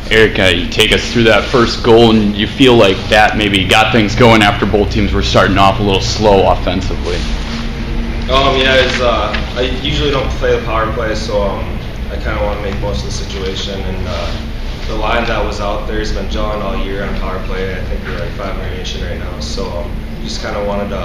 Eric, you take us through that first goal, and you feel like that maybe got things going after both teams were starting off a little slow offensively. I usually don't play the power play, so I kind of want to make most of the situation. And the line that was out there has been gelling all year on power play. I think we're like 500 nation right now, so just kind of wanted to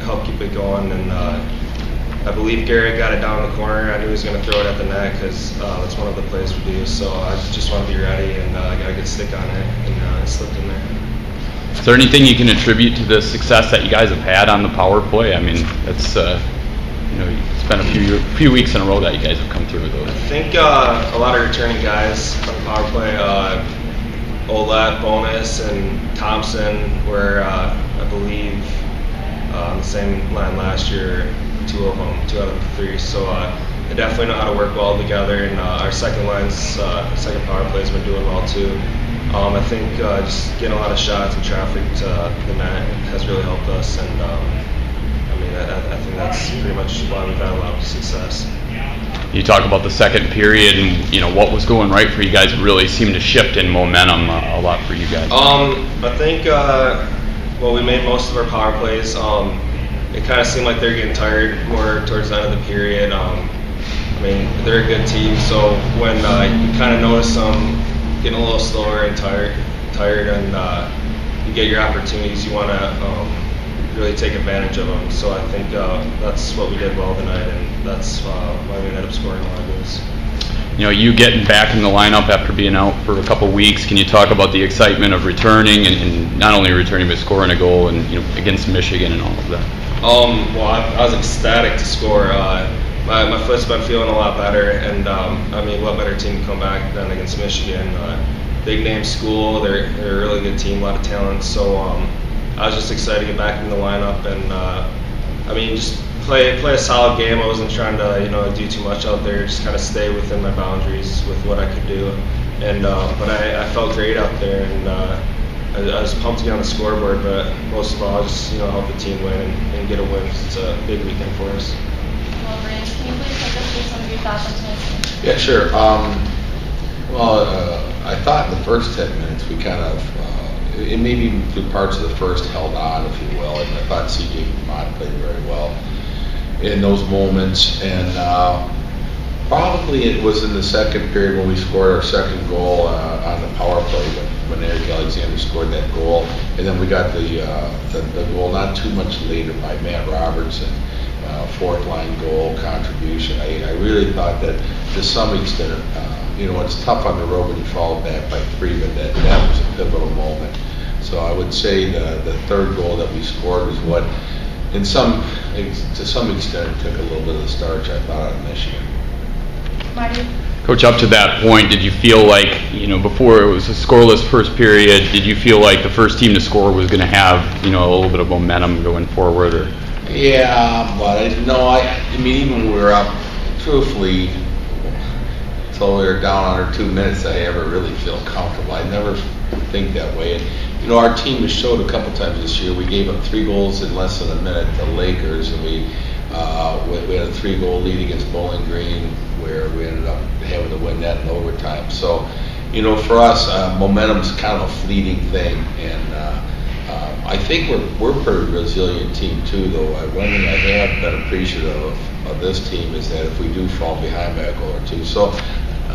help keep it going. And I believe Garrett got it down the corner. I knew he was going to throw it at the net because that's one of the plays we do. So I just want to be ready, and I got a good stick on it, and it slipped in there. Is there anything you can attribute to the success that you guys have had on the power play? I mean, it's it's been a few weeks in a row that you guys have come through with those. I think a lot of returning guys on the power play, Olet, Bonus, and Thompson were, I believe, on the same line last year. Two out of the three. So they definitely know how to work well together, and our second second power play has been doing well too. I think just getting a lot of shots and traffic to the net has really helped us, and I think that's pretty much why we've had a lot of success. You talk about the second period, and what was going right for you guys really seemed to shift in momentum a lot for you guys. I think we made most of our power plays. It kind of seemed like they're getting tired more towards the end of the period. They're a good team, so when you kind of notice them getting a little slower and tired, and you get your opportunities, you want to really take advantage of them. So I think that's what we did well tonight, and that's why we ended up scoring a lot of goals. You getting back in the lineup after being out for a couple weeks, can you talk about the excitement of returning and not only returning but scoring a goal and against Michigan and all of that? I was ecstatic to score. My foot's been feeling a lot better, and what better team to come back than against Michigan? Big name school, they're a really good team, a lot of talent. So I was just excited to get back in the lineup and just play a solid game. I wasn't trying to do too much out there, just kind of stay within my boundaries with what I could do. And but I felt great out there, and I was pumped to get on the scoreboard, but most of all, just help the team win and get a win. It's a big weekend for us. Well, Rich, can you please take us through some of your thoughts on tonight's game? Yeah, sure. I thought in the first 10 minutes we kind of, it maybe through parts of the first held on, if you will, and I thought CJ played very well in those moments, and probably it was in the second period when we scored our second goal on the power play when Eric Alexander scored that goal, and then we got the goal not too much later by Matt Robertson, fourth line goal contribution. I really thought that to some extent, it's tough on the road when you fall back by 3, but that was a pivotal moment. So I would say the third goal that we scored was what, to some extent, took a little bit of the starch, I thought, out of Michigan. Marty? Coach, up to that point, did you feel like, before it was a scoreless first period, did you feel like the first team to score was going to have, a little bit of momentum going forward? Or? Yeah, but even when we were up, truthfully, until we were down under 2 minutes, I ever really feel comfortable. I never think that way. And, our team has showed a couple times this year. We gave up 3 goals in less than a minute to the Lakers, and we had a 3-goal lead against Bowling Green, where we ended up having to win that in overtime. So, for us, momentum is kind of a fleeting thing, and I think we're a pretty resilient team too. Though one thing I have been appreciative of this team is that if we do fall behind by a goal or two, so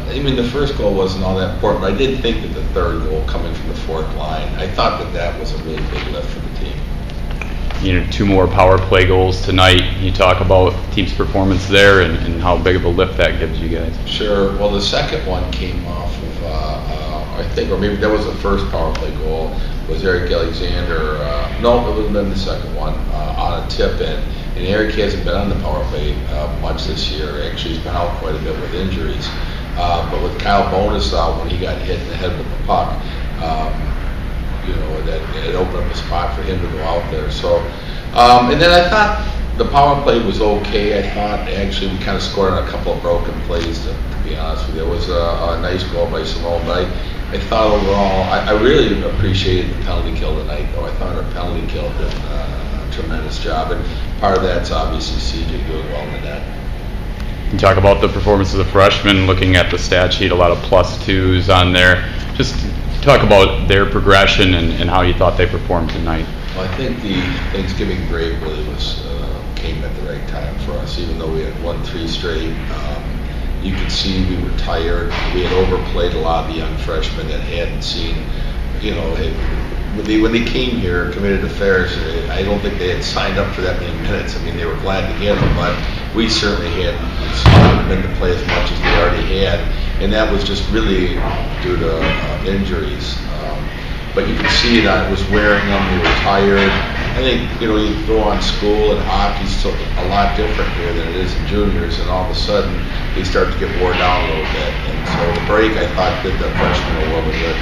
the first goal wasn't all that important, but I did think that the third goal coming from the fourth line, I thought that was a really big lift for the team. 2 more power play goals tonight. You talk about the team's performance there and how big of a lift that gives you guys. Sure. Well, the second one came off of, I think, or maybe that was the first power play goal, was Eric Alexander. No, it would have been the second one on a tip in. And Eric hasn't been on the power play much this year. Actually, he's been out quite a bit with injuries. But with Kyle Bonus out when he got hit in the head with the puck, that it opened up a spot for him to go out there. So, and then I thought the power play was okay. I thought actually we kind of scored on a couple of broken plays, to be honest with you. There was a nice goal by Simone, but I thought overall, I really appreciated the penalty kill tonight, though. I thought our penalty kill did a tremendous job, and part of that's obviously CJ doing well in the net. You talk about the performance of the freshmen, looking at the stat sheet, a lot of +2s on there. Just talk about their progression and how you thought they performed tonight. Well, I think the Thanksgiving break really came at the right time for us, even though we had won 3 straight. You could see we were tired. We had overplayed a lot of the young freshmen that hadn't seen, when they came here, committed to Ferris, I don't think they had signed up for that many minutes. I mean, they were glad to get them, but we certainly hadn't been to play as much as they already had, and that was just really due to injuries. But you could see that it was wearing them. They were tired. I think, you go on school and hockey's a lot different here than it is in juniors, and all of a sudden they start to get wore down a little bit. And so the break, I thought, did the freshmen a little bit good.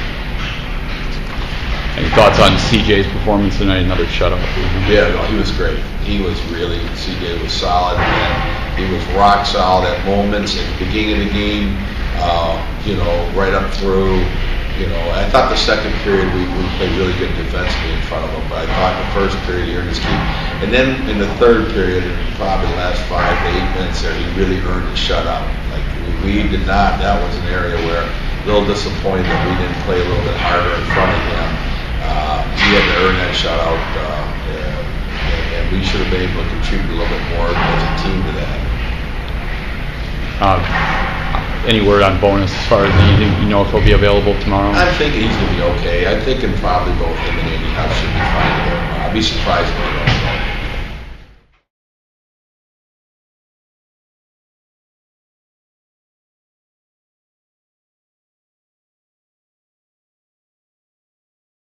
Any thoughts on CJ's performance tonight? Another shutout. Yeah, no, he was great. He was really, CJ was solid, and he was rock solid at moments at the beginning of the game, right up through. I thought the second period we played really good defensively in front of them, but I thought in the first period he earned his keep. And then in the third period, probably the last 5 to 8 minutes there, he really earned his shutout. Like, we did not, that was an area where a little disappointed that we didn't play a little bit harder in front of him. He had to earn that shutout, and we should have been able to contribute a little bit more as a team to that. Any word on bonus as far as anything, if he'll be available tomorrow? I'm thinking he's going to be okay. I'm thinking probably both him and Andy Huff should be fine. I'd be surprised if they don't.